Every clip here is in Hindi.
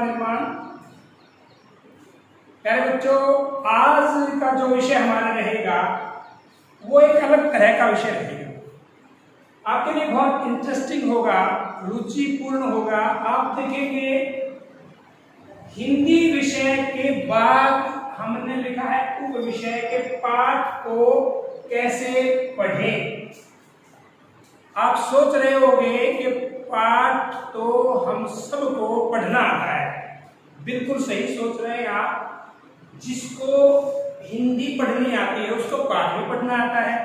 निर्माण। प्यारे बच्चों, आज का जो विषय हमारा रहेगा वो एक अलग तरह का विषय रहेगा। आपके लिए बहुत इंटरेस्टिंग होगा, रुचिपूर्ण होगा। आप देखेंगे हिंदी विषय के बाद हमने लिखा है उप विषय के पाठ को कैसे पढ़ें। आप सोच रहे होंगे कि पाठ तो हम सबको पढ़ना आता है। बिल्कुल सही सोच रहे हैं आप। जिसको हिंदी पढ़नी आती है उसको पाठ भी पढ़ना आता है।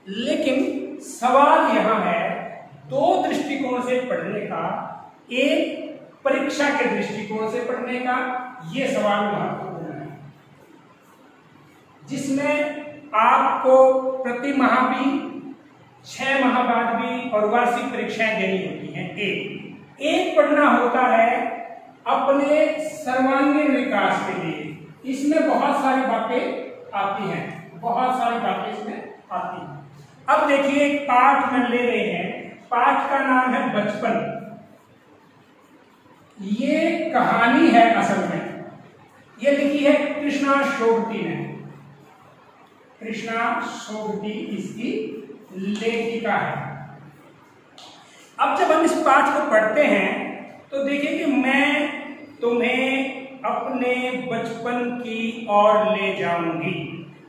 लेकिन सवाल यहाँ है दो दृष्टिकोण से पढ़ने का, एक परीक्षा के दृष्टिकोण से पढ़ने का। ये सवाल महत्वपूर्ण है, जिसमें आपको प्रति माह भी, 6 माह बाद भी और वार्षिक परीक्षाएं देनी होती हैं। एक पढ़ना होता है अपने सर्वांगीण विकास के लिए। इसमें बहुत सारी बातें आती हैं, बहुत सारी बातें इसमें आती हैं। अब देखिए एक पाठ में ले रहे हैं, पाठ का नाम है बचपन। ये कहानी है असल में, ये लिखी है कृष्णा शोभती ने। कृष्णा शोभती इसकी लेखिका है। अब जब हम इस पाठ को पढ़ते हैं तो देखिए कि मैं तुम्हें अपने बचपन की ओर ले जाऊंगी।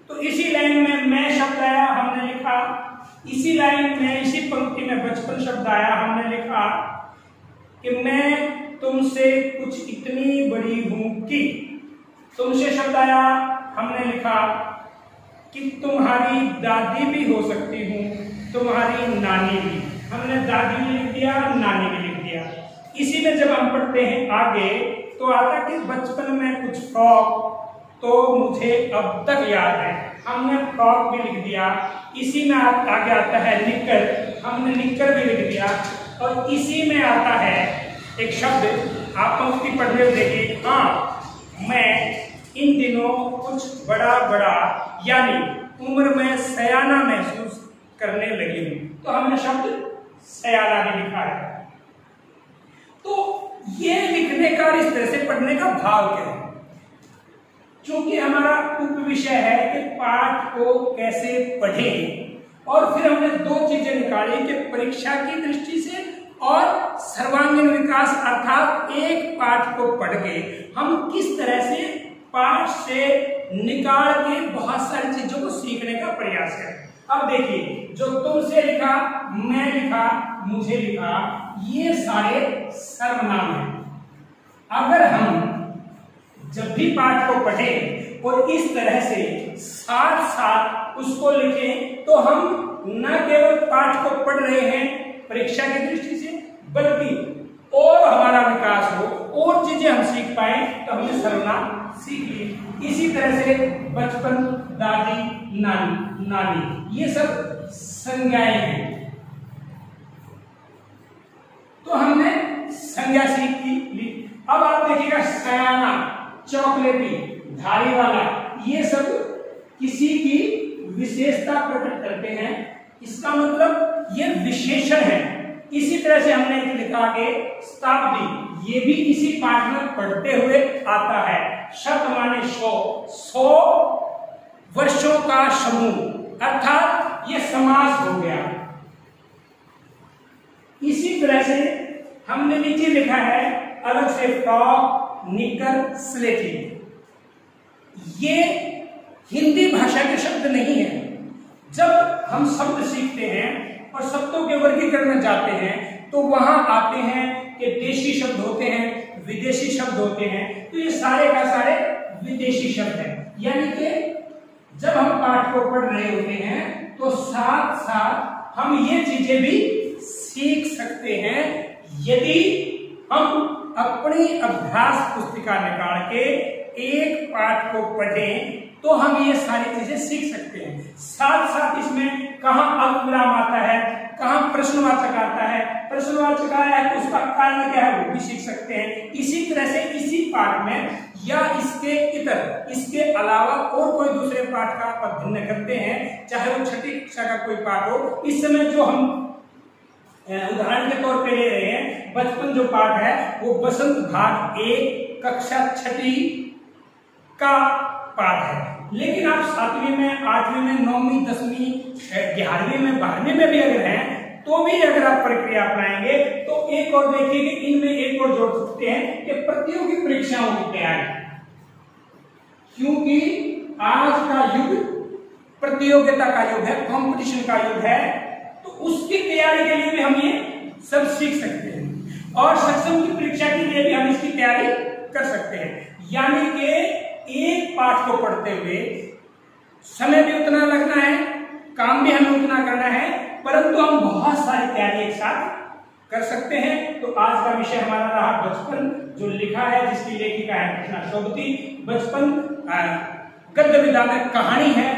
तो इसी लाइन में मैं शब्द आया, हमने लिखा। इसी लाइन में, इसी पंक्ति में बचपन शब्द आया, हमने लिखा कि मैं तुमसे कुछ इतनी बड़ी हूं कि। तुमसे शब्द आया, हमने लिखा कि तुम्हारी दादी भी हो सकती हूं, तुम्हारी नानी भी। हमने दादी भी लिख दिया, नानी भी लिख दिया। इसी में जब हम पढ़ते हैं आगे तो आता कि बचपन में कुछ फ्रॉक तो मुझे अब तक याद है, हमने फ्रॉक भी लिख दिया। इसी में आगे आता है निक्कर, हमने निक्कर भी लिख दिया। और इसी में आता है एक शब्द, आप पंक्ति पढ़ रहे हो, देखिए, हाँ मैं इन दिनों कुछ बड़ा बड़ा यानी उम्र में सयाना महसूस करने लगी हूं। तो हमने शब्द सयाना भी लिखा है। तो ये लिखने का, इस तरह से पढ़ने का भाव क्या है? क्योंकि हमारा उप विषय है कि पाठ को कैसे पढ़ें, और फिर हमने दो चीजें निकाली कि परीक्षा की दृष्टि से और सर्वांगीण विकास, अर्थात एक पाठ को पढ़ के हम किस तरह से पाठ से निकाल के बहुत सारी चीजों को सीखने का प्रयास करें। अब देखिए, जो तुमसे लिखा, मैं लिखा, मुझे लिखा, ये सारे सर्वनाम हैं। अगर हम जब भी पाठ को पढ़ें और इस तरह से साथ साथ उसको लिखें तो हम न केवल पाठ को पढ़ रहे हैं परीक्षा की दृष्टि से, बल्कि और हमारा विकास हो, और चीजें हम सीख पाए। तो हमने सर्वनाम सीख लिए। इसी तरह से बचपन, दादी, नानी, नानी, ये सब संज्ञाएं हैं। तो हमने संज्ञा सीख ली। अब आप देखिएगा सयाना, चॉकलेटी, धारी वाला, ये सब किसी की विशेषता प्रकट करते हैं। इसका मतलब ये विशेषण है। इसी तरह से हमने लिखा कि शताब्दी, ये भी इसी पाठ में पढ़ते हुए आता है। शत माने 100 वर्षों का समूह, अर्थात ये समास हो गया। इसी तरह से हमने नीचे लिखा है अलग से फ्रॉक, निकर, स्लेटी। ये हिंदी भाषा के शब्द नहीं है। जब हम शब्द सीखते हैं और शब्दों के वर्गीकरण में जाते हैं तो वहां आते हैं कि देशी शब्द होते हैं, विदेशी शब्द होते हैं। तो ये सारे का सारे विदेशी शब्द हैं। यानी कि जब हम पाठ को पढ़ रहे होते हैं तो साथ साथ हम ये चीजें भी सीख सकते हैं। यदि हम अपनी अभ्यास पुस्तिका निकाल के एक पाठ को पढ़ें तो हम ये सारी चीजें सीख सकते हैं। साथ साथ इसमें कहाँ अल्पविराम आता है, कहाँ प्रश्नवाचक आता है, प्रश्नवाचक आया है तो उसका कारण क्या है वो भी सीख सकते हैं। इसी तरह से इसी पाठ में या इसके इतर, इसके अलावा और कोई दूसरे पाठ का अध्ययन करते हैं, चाहे वो छठी कक्षा का कोई पाठ हो। इस समय जो हम उदाहरण के तौर पे ले रहे हैं, बचपन जो पाठ है वो बसंत भाग 1 कक्षा 6वीं का पाठ है। लेकिन आप 7वीं में, 8वीं में, 9वीं, 10वीं, 11वीं में, 12वीं में भी अगर हैं तो भी अगर आप प्रक्रिया अपनाएंगे तो एक और देखिए कि इनमें एक और जोड़ सकते हैं कि प्रतियोगी परीक्षाओं की तैयारी, क्योंकि आज का युग प्रतियोगिता का युग है, कंपटीशन का युग है, तो उसकी तैयारी के लिए भी हम ये सब सीख सकते हैं और सक्षम की परीक्षा के लिए भी हम इसकी तैयारी कर सकते हैं। यानी कि एक पाठ को पढ़ते हुए समय भी उतना लगना है, काम भी हमें उतना करना है, परंतु हम बहुत सारी तैयारी एक साथ कर सकते हैं। तो आज का विषय हमारा रहा बचपन, जो लिखा है, जिसकी लेखिका है कृष्णा शोभती। बचपन गद्य विधा में कहानी है,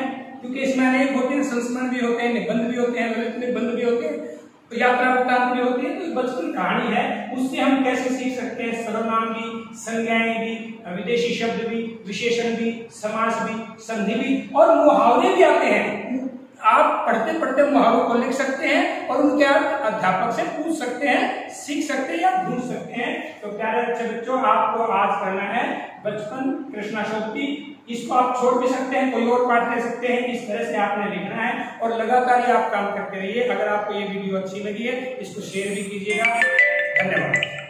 क्योंकि इसमें अनेक होते हैं, संस्मरण भी होते हैं, निबंध भी होते हैं, ललित निबंध भी होते हैं, यात्रा वृत्तांत भी होती है। तो बचपन कहानी है, उससे हम कैसे सीख सकते हैं सर्वनाम भी, संज्ञाएं भी, विदेशी शब्द भी, विशेषण भी, समास भी, संधि भी और मुहावरे भी आते हैं। आप पढ़ते पढ़ते मुहावरों को लिख सकते हैं और उनके अर्थ अध्यापक से पूछ सकते हैं, सीख सकते हैं या ढूंढ सकते हैं। तो प्यारे अच्छे बच्चों, आपको आज करना है बचपन कृष्णा शोभती। इसको आप छोड़ भी सकते हैं, कोई और पाठ ले सकते हैं, इस तरह से आपने लिखना है और लगातार ही आप काम करते रहिए। अगर आपको ये वीडियो अच्छी लगी है, इसको शेयर भी कीजिएगा। धन्यवाद।